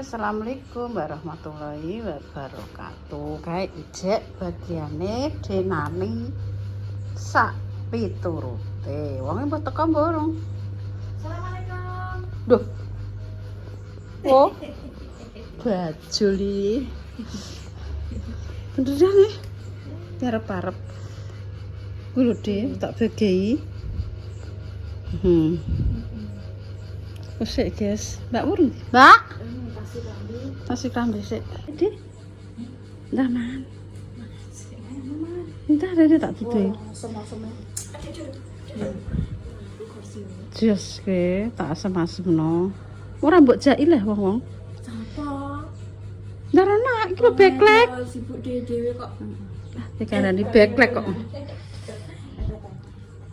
Assalamualaikum warahmatullahi wabarakatuh. Kayak ijek bagiane denani sak piturute. Wonge mbok teko mborong. Assalamualaikum. Duh. Oh. Bajul iki. Beneran ya? Arep-arep. Kuwi lho, Dik, tak bagei. Wes guys, Mbak Murni. Mbak. Nasi kambing sik. Dik. Ndah, Man. Ndah, Dede tak dudu. Jos ke, tak asem-asemno. Ora mbok jaki leh wong-wong. Sapa? Ndarana iki lho beklek. Sibuk dhewe kok. Lah, dikarani beklek kok.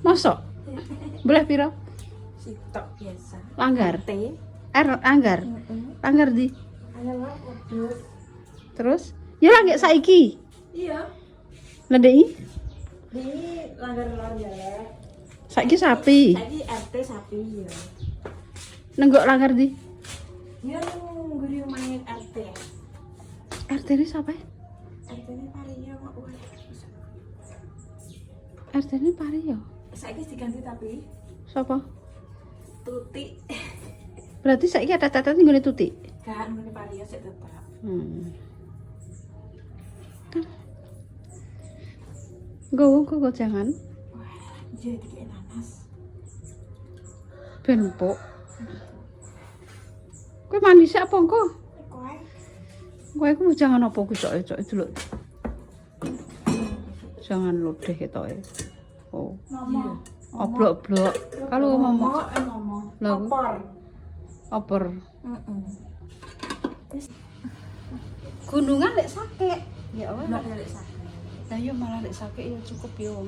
Mosok? Boleh piro? Sitok biasa. Langgar. T. Langgar. Langgar di. Ayolah, wedhus. Terus? Ya lah nggak saiki. Iya. Ndeki? Ini langgar-langgar. Saiki sapi. Saiki RT sapi ya. Nenggok langgar di. Ya ngguri main RT. RT ini siapa? RT ini Pario kok. RT ini Pario. Saiki diganti tapi Siapa? Tuti. Berarti saiki ada catat nggone Tuti. Gak ngguri Pario sik tetap. Kan. Gowo jangan. Wah, iya dikek nanas. Ben empuk. Kowe manis apa engko? Kowe Kowe ku jangan apa coke delok. Jangan lodeh ketoke. Oh. Mama. Oblok-blok. Kalau Mama, ngomong Mama. Lah, Opor. oper. Terus Gunungan lek sakit. Ya Allah. ndak lek sakit. Lah yo malah lek sakit ya cukup ya wong.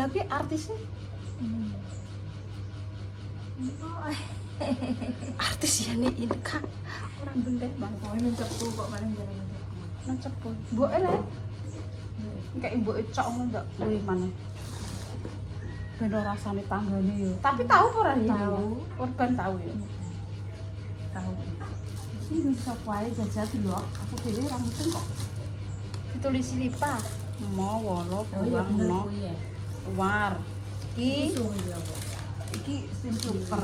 Lah ki artisnya artis ya nih ini Kak. Orang bendek Bang. Kowe mencepu kok paling jarang mencepu. Mencepu. Mboke lek. Kayak ibu cok ngono ndak kuwi maneh. Ben ora rasane tanggane yo. Tapi tahu apa ora ya? Tahu. Korban tahu ya. Tahu. Ini bisa wae jajal dulu. Aku dhewe ora mesen kok. Ditulis lipa. Mau wolo buang no. War. Iki iki sing super.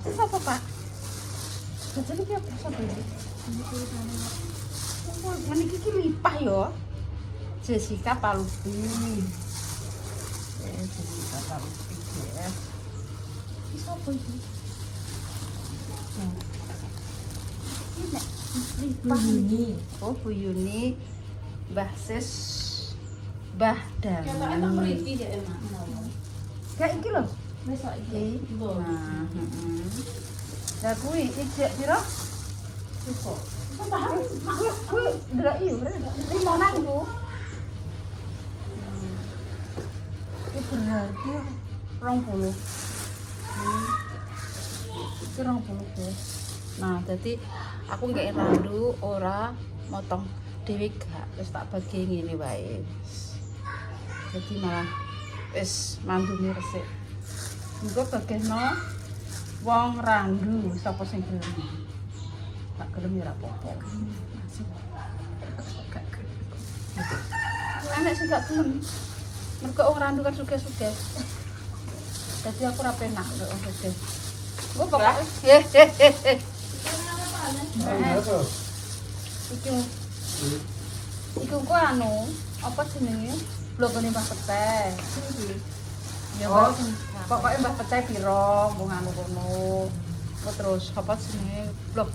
Ini apa Pak? Jajal iki apa sapa iki? Oh, meniki iki lipah yo. Jessica Palupi. Jessica Palupi ya. Iki sapa iki? Ini lipah Yuni. Oh, Bu Yuni. Mbah Sis. Mbah Dangan. Kayak iki lho. Besok Iki. iki. Nah, Lah kuwi ijek piro? Besok. Kuwi ndelok iki berarti 5 Bu. Ini berarti 20. Iki 20 guys. Nah, jadi aku nggak randu ora motong dhewe gak wis tak bagi ngene wae. Jadi malah wis mandumi resik. Engko bageno wong randu sapa sing gelem. Tak gelem ya ora apa-apa. Enak sing gak gelem. Mergo wong randu kan suge-suge. Jadi aku ora penak lho wong suge. Engko pokoke Iku ku anu, apa jenenge? Blogone Mbah Peteh. Ya, pokoknya Mbah Peteh piro, mung anu kono. Terus apa jenenge? Blog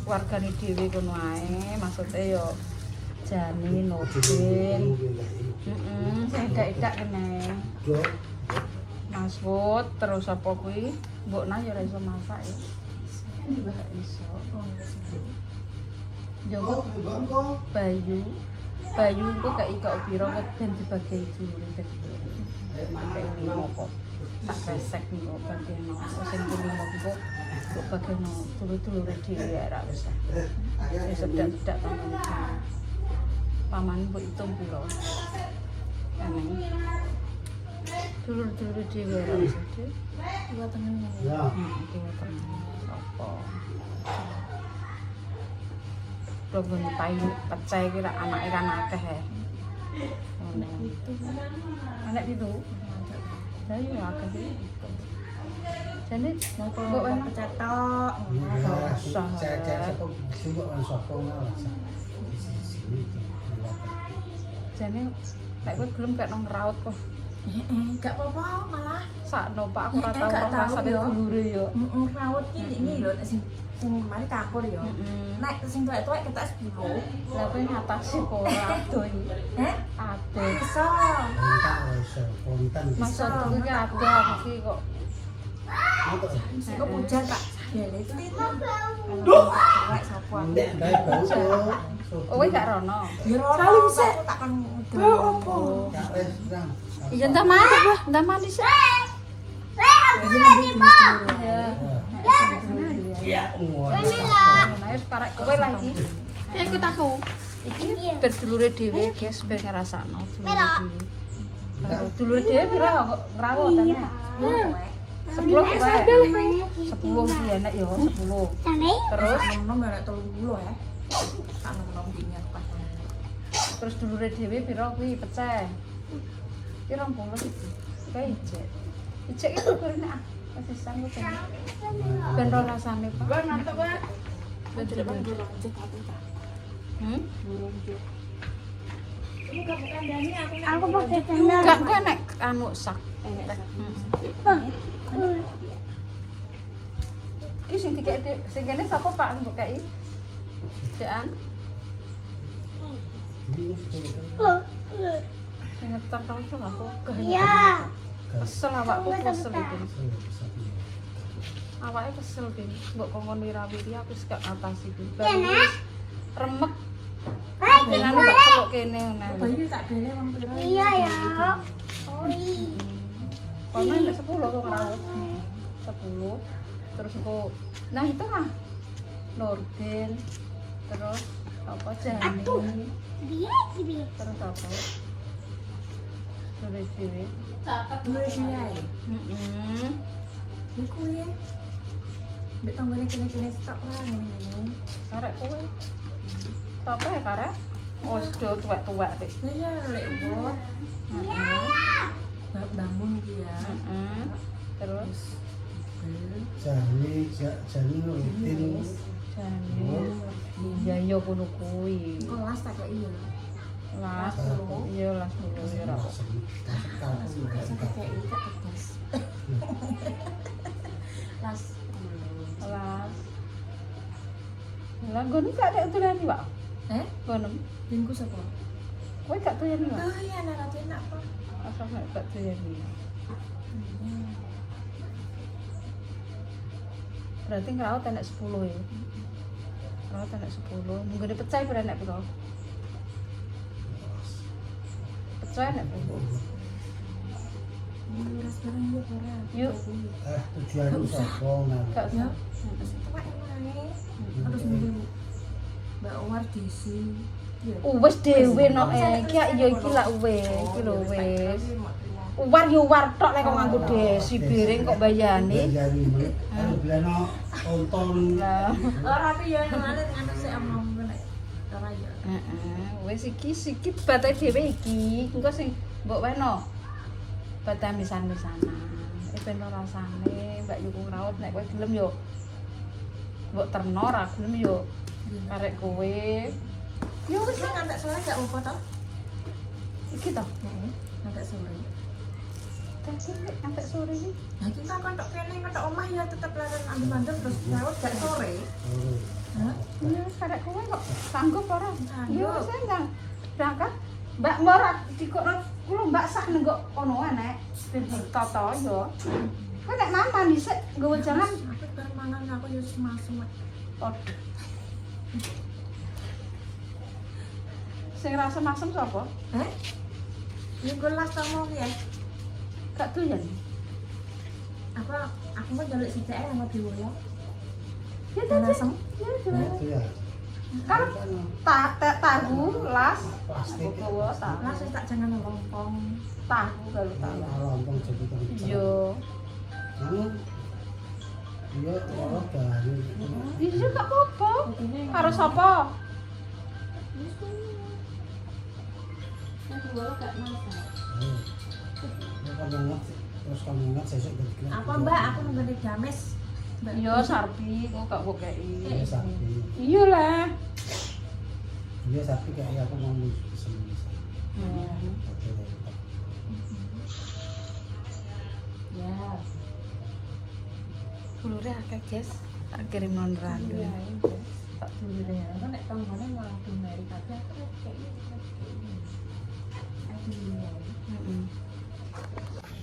wargane dhewe kono ae, maksude yo Jani Nurdin. Sing edak-edak kene. Mas Wut, terus apa kuwi? Mbokna ya ora iso masak ya. Juga gak iso. Jogo Bayu ku gak iko piro kan dibagi dulu gitu. Ini apa? Tak resek nih bagian sing kuning apa kok bagian dulu-dulu dhewe ora usah. Wis sedak-sedak paman mbok hitung piro. Eneng. Dulur-dulur dhewe ra iso. Dua tangan ini. Ya. Dhewe tenan. Apa? Rogon payu pecah iki ra anake kan akeh e. Anak itu. Lah yo akeh iki. Jadi Mau kok kok enak pecah tok. Cek kok sibuk kan sopong lah. Sini. jane nek kowe gelem gak nang raut kok. Gak apa-apa malah. Sakno Pak aku ora tau Gak tahu, rasane yo. dulure yo. Rawat ini lho nek sing mari campur yo. Nek sing tuwek-tuwek ketak 10. Lah kowe ngatasi kok ora adoh iki. Adoh. Iso. Kontan. Maksudku iki adoh aku iki kok. Sing kok pujan tak jale tit. Tuwek sapa? Nek bae bau. Oh kowe gak rono. Ya salim sik tak kan opo. Gak wis nang. Iya ndak mati gua, ndak mati sih. Ya, umur. Nah, wis parek kowe lah iki. Ya ikut aku. Iki berdulure dhewe guys ben ngrasakno dulure dhewe. Dulure dhewe pira kok ngrawut tenan. 10 wae. 10 iki enak ya 10. Terus Nom nek 30 ya. Tak nom dinyak pas. terus dulure dhewe pira kuwi pecah. Ki 20 iki. Kae ijek. Ijek iki kok enak. Wis sanggup kan. Ben ro rasane, Pak. Gua nantok wae. Betul. Aku pakai tenda. Enggak kok nek anu sak. Iki sing dikek sing kene sapa Pak mbok kei? Dekan. Sing ngetar tau iso aku. Iya. Kesel awakku kesel iki. Awake kesel iki. Mbok kongkon wirawiri aku wis gak atasi iki. Remek. Jenenge mbak celuk kene ngene. Bayi tak bele wong pira. Iya ya. Kono nek 10 kok ngrawut. 10. Terus kok nah itu lah. Nurdin. Terus apa Jani. Terus apa? Terus dhewe. Dua dia. Iku ya. Mbek tanggane kene-kene stok lah ngene. Karek kowe. Apa ya karek? Oh, sudah tuwek-tuwek dik. Lah ya lek bot. Bangun iki ya. Terus Jani rutin. Jani. Iya yo kono kuwi. Kelas tak kok iya. Las. Iya las dulu ya ra. Kayak ikat tegas. Las. Las. Lah ngono gak ada utulan iki, Pak. Ngono. Dingku sapa? Kowe gak doyan iki, Pak. Oh iya nek enak kok. Asal gak doyan iki. Berarti ngrawat enek 10 ya. Ngrawat enek 10. Mungkin pecah pira enek pira? Pecah enek pira? Murah barang yo ora. Yuk. Tujuan sapa nang. Gak Ya. usah. Tuwek wae. Terus milih Mbak Umar disi. Wis dhewe no iki ya iki lak iki lho wis. Uwar yo war tok lek kok nganggo desi piring kok bayane. Kalau bilano tonton. Lah, Ora piye ngene ngene sik omong nek ora ya. wis iki sikit batai dhewe iki. Engko sing mbok weno. Batah misan-misanan. Ben rasane Mbak Yuku ngrawut nek kowe gelem yo. Mbok terno ra gelem yo. Karek kowe. Yo wis ngantek sore gak apa to? Iki to. Ngantek sore. Sampai sore iki. Nah kita kan tok kene ngetok omah ya tetep leren ambil-ambil terus lewat gak sore. Hah? Ya karek kowe kok sanggup ora? Sanggup. Yo saya nang berangkat. Mbak morak dikok kulo Mbak sak nenggok kono nek toto yo. Kowe nek mama dhisik nggowo jalan Aku bar mangan aku yo semasem. Waduh. Sing rasa masem sapa? Heh? Ini gue las tomo ya. Gak doyan. Aku mau jaluk si CR sama Biwoyo. Ya Lasem. Ya Itu ya. kan tahu las Plastik. gowo ta. Las tak jangan lompong. Tahu kalau tahu. Lontong jadi kencang. Iya. Anu, iya, orang dari. Iya gak apa-apa. Karo sapa? Terus kamu ingat sesuk jadi. Apa Mbak? Aku nunggu games. Iya Sarpi, kok gak bokei. Iya sapi. Iya lah. Iya sapi kayak aku mau pesen. Ya. Dulure akeh, guys. Tak kirim non randu. Tak dulu deh. Aku nek tanggane malah dimari kabeh aku kayak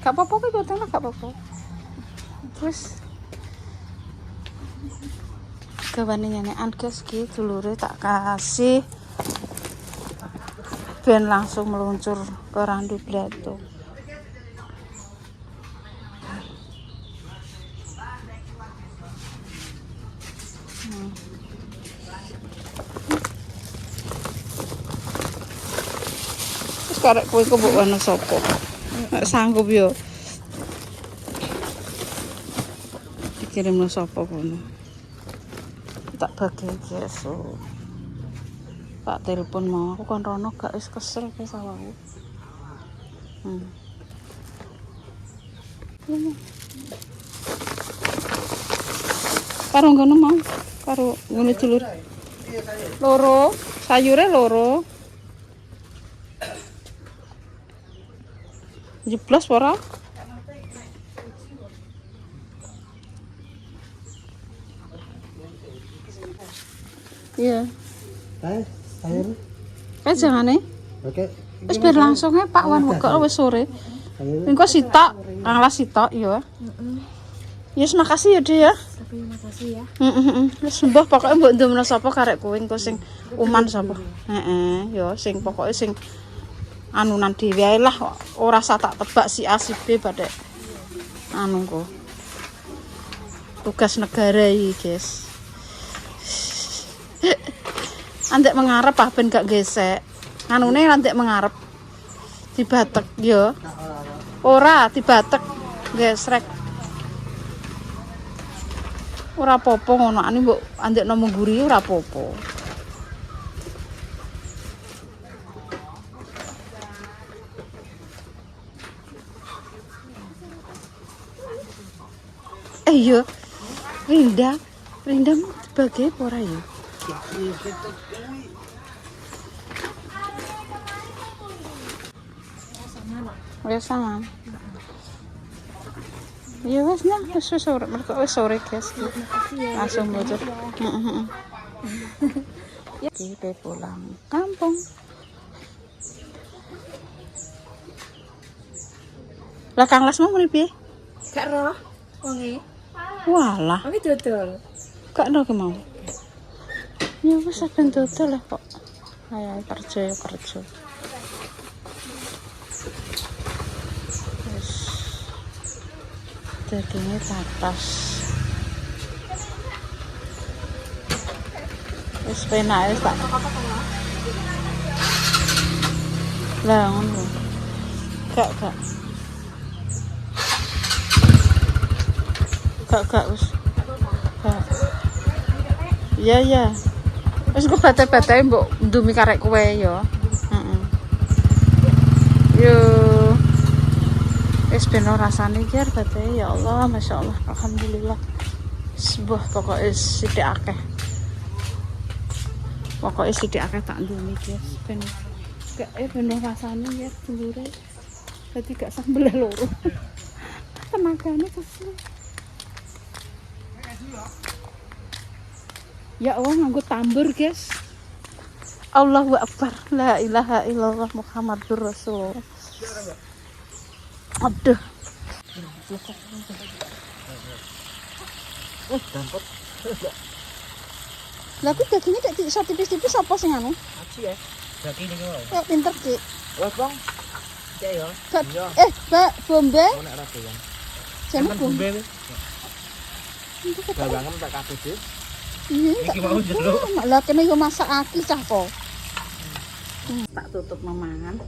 Gak apa-apa kok boten gak apa-apa. Terus gawane nyenekan guys ki dulure tak kasih ben langsung meluncur ke Randu Blato. Terus karek kowe kok mbok ana sapa? Nek sanggup yo. Dikirimno sapa kono? Tak bagi guys. Tak telepon mau aku kan rono gak wis kesel ke sawahku. Karo ngono mau, karo ngene dulur. Loro, sayure loro. Jeblas ora? Iya. Sayur. Jangane. Oke. Wis ber langsung Pak Wan buka wis sore. Engko sitok, anglas sitok ya. Yes, makasih ya, Dek ya. Tapi makasih ya. Wis mbah pokoke mbok ndono sapa karek kowe engko sing uman sapa. Ya sing pokoke sing anunan dhewe ae lah, ora usah tak tebak si A si B badhe anu kok. Tugas negara iki, guys. Andek mengarep ah ben gak gesek. Anune andek mengarep. Dibatek ya. Ora dibatek gesrek. Ora apa-apa ngono ane mbok andekno mengguri ora apa-apa. Iya. Rinda dibagi apa ora ya? Ya sama. Ya wes nah, wes sore, mereka wes sore guys. Langsung bocor. Kita pulang kampung. Lah Kang Las mau muni piye? Gak roh wonge. Walah, Wonge dodol. gak ono ki mau. Ya wes ben dodol lah kok. Ayo kerja. Dagingnya patas. Wis penak wis tak. Lah ngono. Gak. Gak wis. Gak. Iya. Wis kok bate-bate mbok ndumi karek kowe ya. Heeh. Yo. Wis ben rasane iki bate ya Allah, masyaallah, alhamdulillah. Sebuah pokoknya sithik akeh. Pokoknya sithik akeh tak ndumi guys. Ben gak ben rasane ya dulure. Dadi gak sambel loro. Tenagane kesel. Ya Allah nganggo tambur guys. Allahu Akbar. La ilaha illallah Muhammadur Rasulullah. Aduh. Lah kuwi dagingnya tak iso tipis-tipis apa sing anu? Aci ya. Daging iki wae. Kok pinter, Ki. Wes, Bang. Cek ya. Mbak, bombe. Ono ora doyan. Jane bombe. Gawangan tak kabeh, Dik. Iya, Iki mau jeluk. Lah kene yo masak aki cah kok. Tak tutup memangan.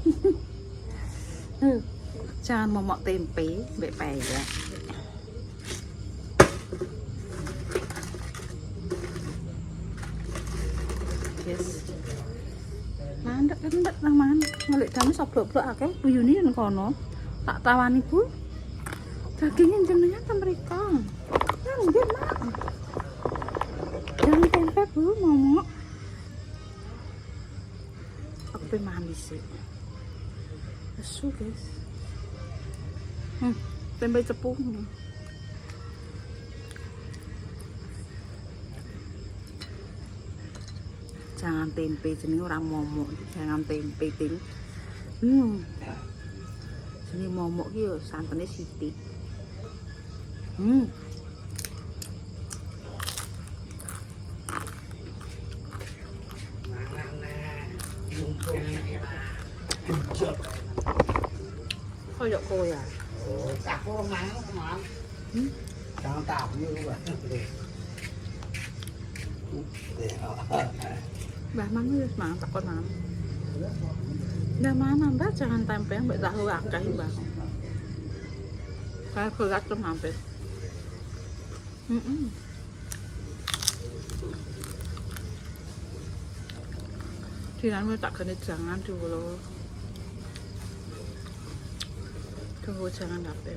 Jangan momok tempe, mbek peyek. Yes. Mandek nang mangan. Ngelik dame soblok-blok akeh buyune nang kono. Tak tawani, Bu. Dagingnya jenengan ta mriko. Ya nggih, Mak. Jangan tempe, Bu, momok. Aku pengen makan dhisik. Asu, guys. Tempe cepu. Jangan tempe jenenge ora momok, jangan tempe ting. Jenenge momok ki yo santene sithik. Kayak kowe ya. Oh, aku mangan. Jangan tak yo, Pak. Mbah mang wis mangan takon mangan. Nggak mana Mbak, jangan tempe mbak tahu akeh Mbak. Kayak berat tuh hampir. Dinamnya tak gini jangan dulu. Tunggu jangan apa.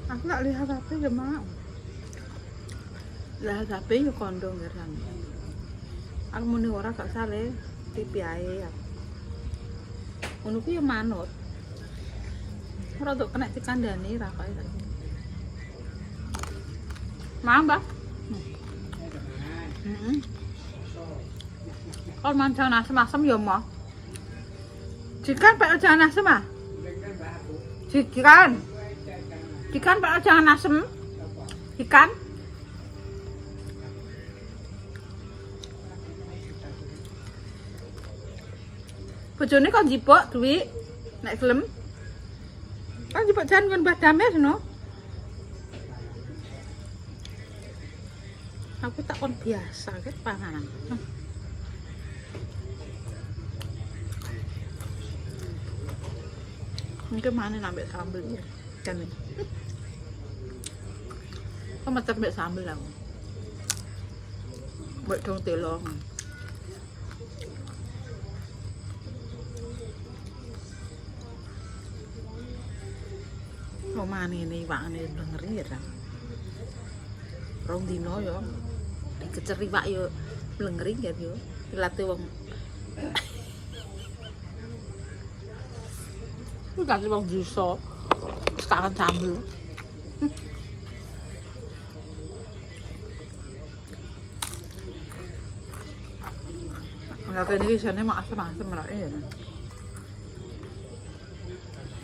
Aku nggak lihat HP ya mau. Lihat HP ya kondong kan. Aku muni ora gak sale TV ae ya. Ngono ku ya manut. Ora tok kena dikandani ra kaya tak. Mbak. Kalau mancang asem-asem ya mau. Jikan pak jangan asem ah. Ikan pak jangan asem. Ikan. Bojone kan jipok duit nek gelem. Kan jipok jan kon badame sono. Aku tak kon biasa ket panganan. Mungkin mana nambah sambelnya kan nih. Kok macam mbek sambel aku. Mbek dong telong. Kok mana ini iwakane ngeri ya. Rong dino yo. Dikecer iwak yo blengering ya yo. Dilate wong. Ku kasih wong desa. Sekarang sambel. Nggak kayak ini sana mak asam-asam lah ya.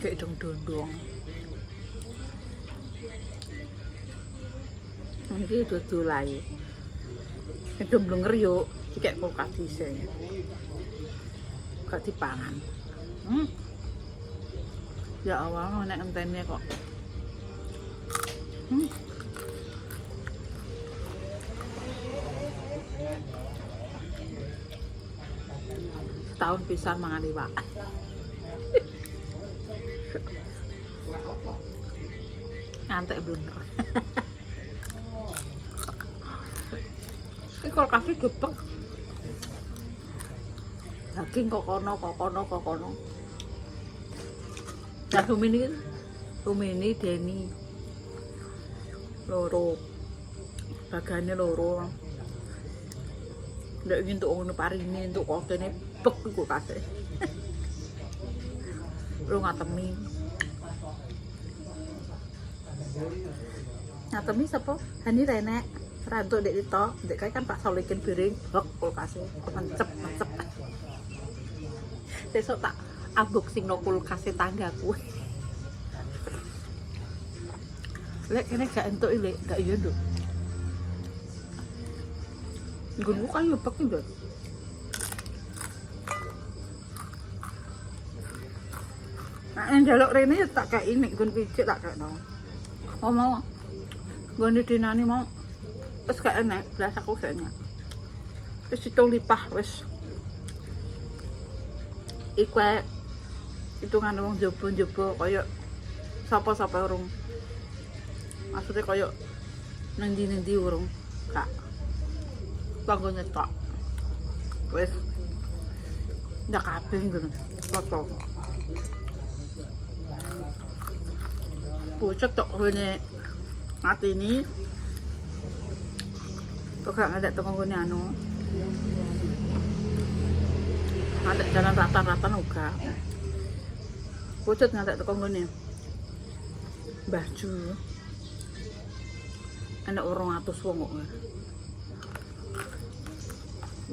Kayak dong-dong. Ini dua lagi. Itu blenger yuk, kayak kulkas bisa. Gak dipangan. Ya Allah, nek entennya kok. Setahun pisan mangan iwak. Ngantek bener. Iki kok kasih gepek. Daging kok kono. Nah, Rumini Deni loro. Bagane loro. Ndak ingin untuk ngono parini untuk kokene bek iku kasih. Lu ngatemi. Ngatemi sapa? Hani renek. Rantuk dek itu, dek kae kan Pak Solikin piring, hok kulkase, mencep. Sesuk tak unboxing no kulkase tanggaku. Lek kene gak entuk lek, gak iya nduk. Nggonku kan yo pek nduk. Nah, yang jaluk rene tak kayak ini, gun pijik tak kayak no. Oh mau, gun di dinani mau, terus kayak enak, belas aku kayaknya. Terus hitung lipah, wes. Iku hitungan wong jobo-jobo, kayak sapa-sapa urung. Maksudnya kayak nendi-nendi urung, kak. Tanggo nyetok, wes. Ndak kabeh gitu, foto. Pucuk tok ngene mati ini kok gak ada toko ngene anu ada jalan rata-rata uga pucuk nggak ada toko ngene baju ana orang atus wong kok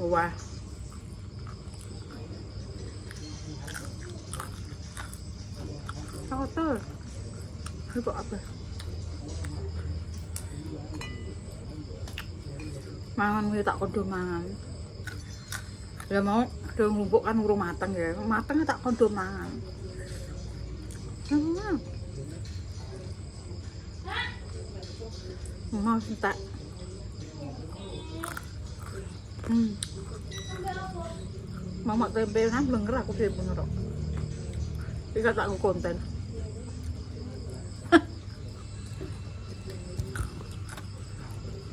wah kotor kok apa? Mangan gue tak kodo mangan. Ya mau udah nglumpuk kan urung mateng ya. Matengnya tak kodo mangan. Mau tak. Mama tempe kan blenger aku dhewe bener kok. Iki tak aku konten.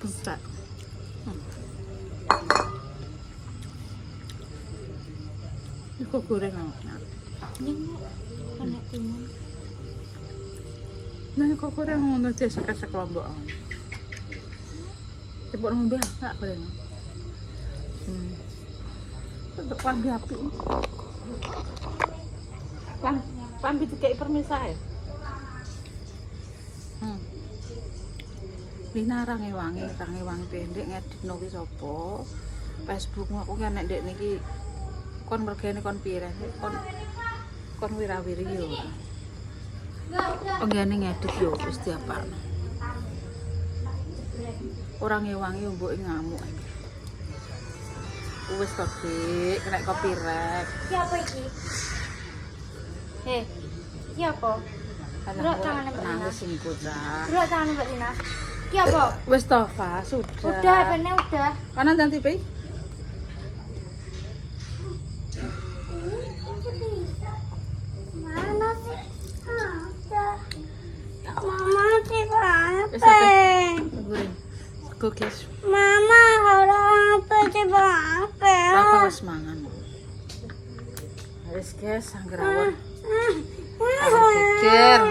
Bisa. Ini goreng anaknya. Anak timun. Nah, kok goreng ngono Jessica sekelompok. Coba ngombe tak goreng. Untuk pambi api. Pambi dikei permisa ya. Lina range wangi pendek ngeditno ki sapa? Facebookmu aku kan nek ndek niki kon mergane kon pire? Kon wirawiri yo. Penggane ngedit yo wis diapakno. Ora ngewangi mbok ngamuk. Wis kok Dik, nek copyright. Ki apa iki? Ki apa? Berat tangan Mbak Lina. Nangis sing kocak. Berat tangan Mbak Lina. Ki apa? Wis Tova, sudah. Udah, bener udah. Kanan dan TV. Mana sih? Mama sih Wis apa? goreng. Cookies. Mama apa sih apa? Papa wis mangan. Wis guys, anggerawon. Pikir.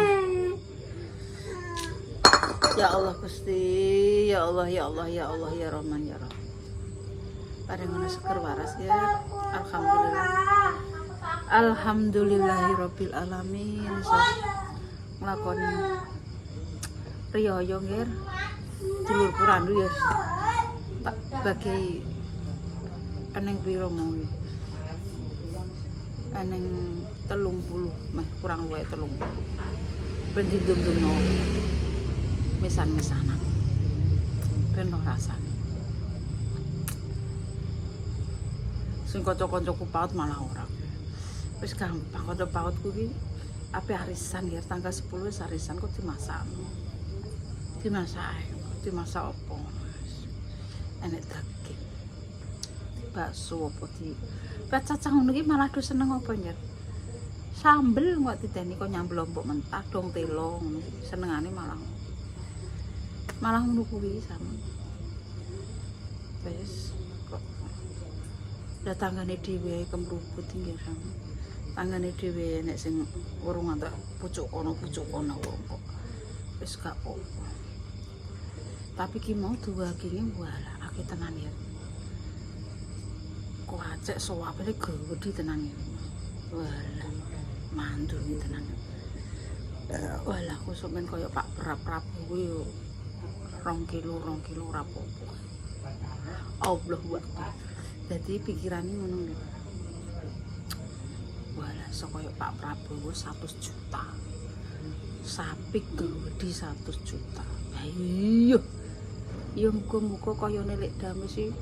Ya Allah Gusti, ya Allah ya Allah ya Allah ya Rahman ya Rahim. Paring ngono seger waras ya. Alhamdulillah. Alhamdulillahirabbil alamin. Nglakoni riyo nggih. Dulur Purandu ya. Tak bagi eneng piro mau. Eneng 30 meh kurang luwih 30. Ben didum-dumno. Mesan-mesanan. Ben lo rasane. Sing kanca-kancaku paut malah ora. Wis gampang kanca pautku ki ape arisan ya tanggal 10 wis arisan kok dimasakno. Dimasak apa? Enek daging. Bakso apa di cacah ngono ki malah do seneng apa nyer. Sambel kok dideni kok nyambel lombok mentah dong telo ngono. Senengane malah ngono kuwi sama. Wis kok datangane dhewe kemrubut nggih sama. Tangane dhewe nek sing urung antuk pucuk kono urung kok. Wis gak apa. Tapi ki mau duwagine wala akeh tenan ya. Kok acek suwapane gedhi tenan ya. Wala. mandur tenan. Walah aku sampean kaya Pak Prabowo yo 2 kilo rapopo. Allahu Akbar. Jadi pikirane ngono lho. Walah kaya Pak Prabowo 100 juta. Sapi gede 100 juta. Ayo. Ya muga-muga kaya Lek Dames iki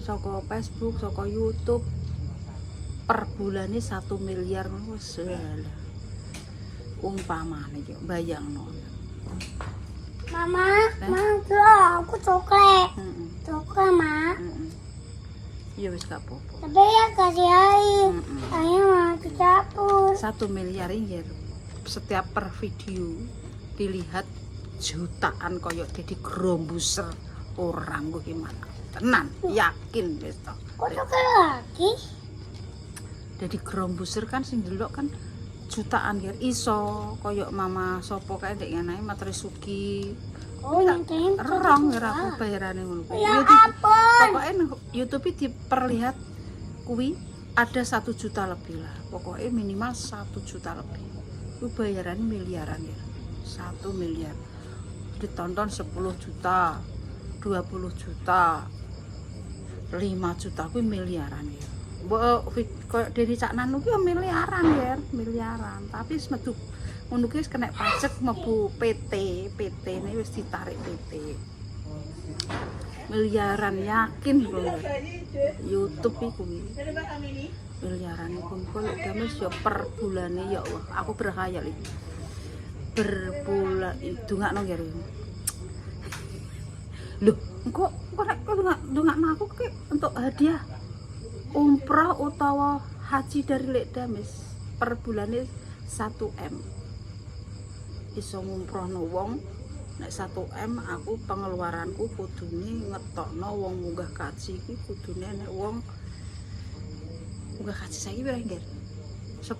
saka Facebook, saka YouTube per bulane 1 miliar wis umpamane iki bayangno. Mama, Mama, aku coklat. Coklat, Ma. Ya wis gak apa-apa. Tapi ya kasih air. Air mau dicampur. 1 miliar ini setiap per video dilihat jutaan koyok jadi grombuser orang gue gimana tenan yakin wis to. Kok coklat lagi? Jadi grombuser kan sing delok kan jutaan ya iso koyok mama sopo kae ndek ngene Matri Sugi. Oh, nanti Rong ya aku bayarane ngono. Ya ampun. Pokoke nang YouTube diperlihat kuwi ada 1 juta lebih lah. Pokoknya minimal 1 juta lebih. Ku bayaran miliaran ya. 1 miliar. Ditonton 10 juta, 20 juta, 5 juta kuwi miliaran ya. Mbok koyo Deni Caknan kuwi miliaran ya, miliaran. Tapi wis metu ngono ki wis kena pajak mlebu PT ini wis ditarik PT. Miliaran yakin lho. YouTube iku miliaran iku kok Dames ya per bulane ya Allah. Aku berkhayal iki. Berbulan dongakno nggih. Lho, kok nek dongakno aku ki untuk hadiah umrah utawa haji dari Lek Dames per bulane 1M. Iso ngumrohno wong nek 1M aku pengeluaranku kudune ngetokno wong munggah kaji iki kudune nek wong munggah kaji saiki pira nggih? 10.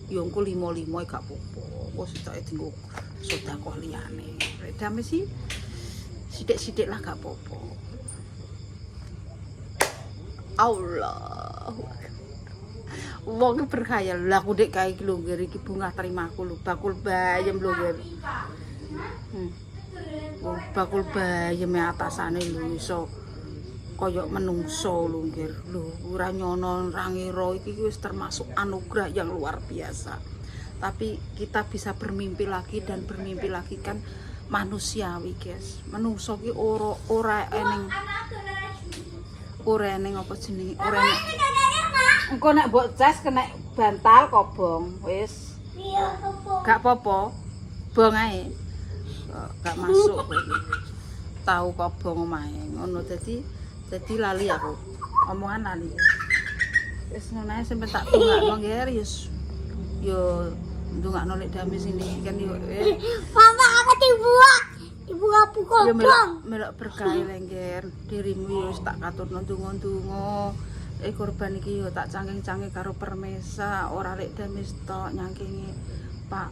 Ya engko 5-5 gak apa-apa. Wis sitoke dienggo sedekah liyane. Lek Dames sih sithik-sithik lah gak apa-apa. Allah. Wong berkhayal lah aku dek kae iki lho ngger iki bungah terimaku lho bakul bayem lho ngger. Oh, bakul bayem atasane lho iso kaya menungso lho ngger. Lho ora nyono ora ngira iki wis termasuk anugerah yang luar biasa. Tapi kita bisa bermimpi lagi dan bermimpi lagi kan manusiawi, guys. Menungso ki ora eneng apa jenenge? Ora eneng. Engko nek mbok cas kena bantal kobong wis. Iya, apa? Gak apa-apa. Bong ae. Gak masuk kowe. Tahu kobong omahe. Ngono dadi lali aku. Omongan lali. Wis ngono ae sampe tak tungakno nggih yes. Yo ndongakno Lek Dames ini kan yo. Mama, aku dibuat pukul Yo dong. melok berkah lengger. Dirimu yo wis tak katurno ndonga-ndonga. Korban iki yo tak cangking-cangking karo Permesa, ora Lek Dames tok nyangkingi Pak.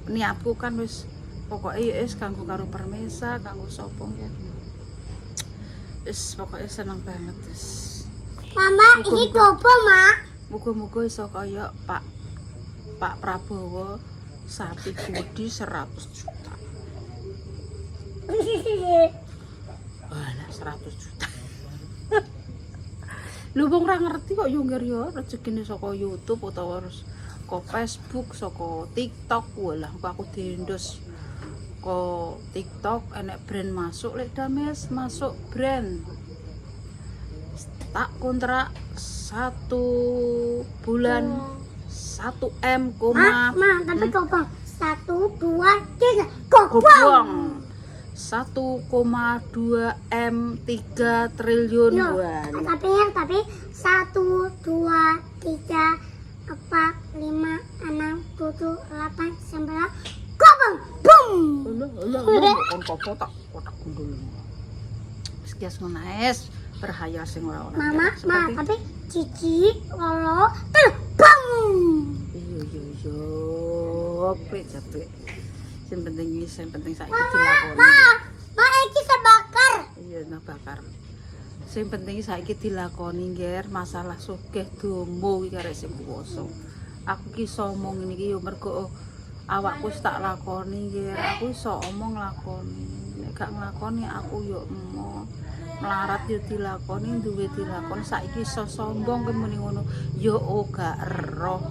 Niatku kan wis pokoke ya wis kanggo karo Permesa, kanggo sapa ya. Wis pokoke seneng banget wis. Mama, ini gopo, Ma. Muga-muga iso kaya Pak Prabowo sapi gede 100 juta. Walah 100 juta. Lho wong ora ngerti kok yo ngger yo rezekine saka YouTube utawa harus saka Facebook, saka TikTok. Walah aku diendos ke TikTok enek brand masuk Lek Dames masuk brand. Tak kontrak 1 bulan 1M, Ma, tapi gopo. 1, 2, 3, gopo. gobong 1,2M 3 triliun Yo, wah. tapi 1, 2, 3, 4, 5, 6, 7, 8, 9, gobong, boom. Lho kon kopo tak kotak gundul. Wis kias ngono es berhayal sing ora-ora. Mama, Seperti- tapi cici lolo terbang. Iya. Capek. Sing penting saiki Ma, dilakoni. Ma, iki sebakar. Iya, nah bakar. Sing penting saiki dilakoni nggih masalah sugih dombo iki karek sing kuwasa. Aku ki iso omong ngene iki yo mergo awakku wis tak lakoni nggih. Aku iso omong lakoni. Nek gak nglakoni aku yo emo. Melarat yo dilakoni, duwe dilakoni. Saiki iso sombong ke muni ngono. Yo gak eroh.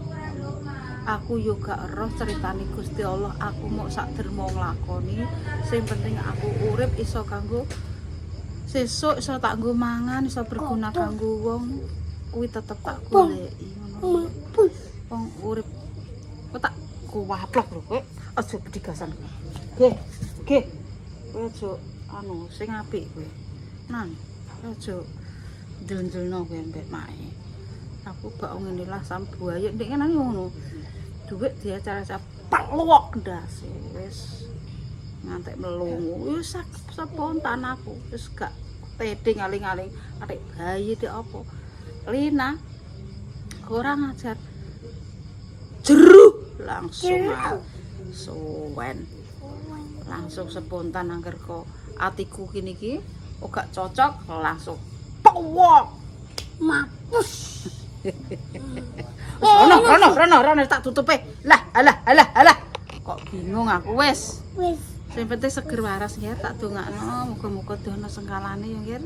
Aku yo gak eroh ceritane Gusti Allah. Aku mau sak dermo nglakoni. Sing penting aku urip iso kanggo sesuk iso tak nggo mangan, iso berguna kanggo wong, kuwi tetep tak goleki ngono. Wong urip kok tak kuwaplok lho kowe. Aja bedigasan. Nggih. Nggih. Kowe aja anu sing apik kowe. Nang, aja ndel-ndelno kowe mbek mae. Aku bak ngene lah sam buaya ndek ngene ngono. Dhuwit diacara-acara paluwok ndase wis ngantek melungu wis spontan aku wis gak pede ngaling-aling arek bayi dek apa Lina kurang ajar jeru langsung suwen langsung spontan angger kok atiku kini iki gak cocok langsung powok mampus Rono tak tutupe lah alah kok bingung aku wis sing penting seger waras ya tak dongakno muga-muga dono sengkalane ya nggih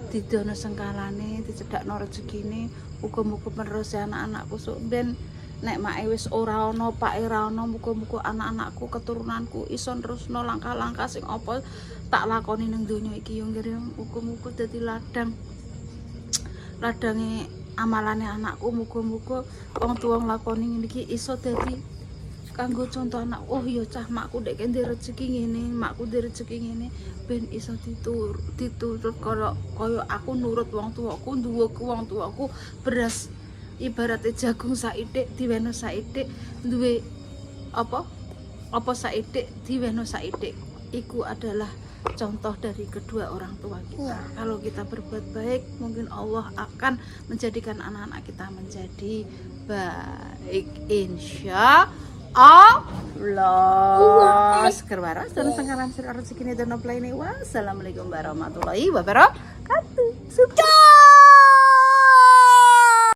didono sengkalane dicedhakno rezekine muga-muga menerus anak-anakku sok ben nek make wis ora ana pake ora ana muga-muga anak-anakku keturunanku iso nerusno langkah-langkah sing apa tak lakoni ning donya iki ya nggih muga-muga dadi ladange amalane anakku muga-muga wong tuwa nglakoni ngene iki iso dadi kanggo contoh anak iya cah makku dek ndek rezeki ngene makku ndek rezeki ngene ben iso diturut kaya aku nurut wong tuaku nduweku wong tuaku beras ibaratnya jagung saithik diweno saithik duwe apa saithik diweno saithik iku adalah contoh dari kedua orang tua kita. Kalau kita berbuat baik mungkin Allah akan menjadikan anak-anak kita menjadi baik insya Allah. Seger waras dan sengkalan rezeki ini dan nopla ini. Wassalamualaikum warahmatullahi wabarakatuh. Sudah.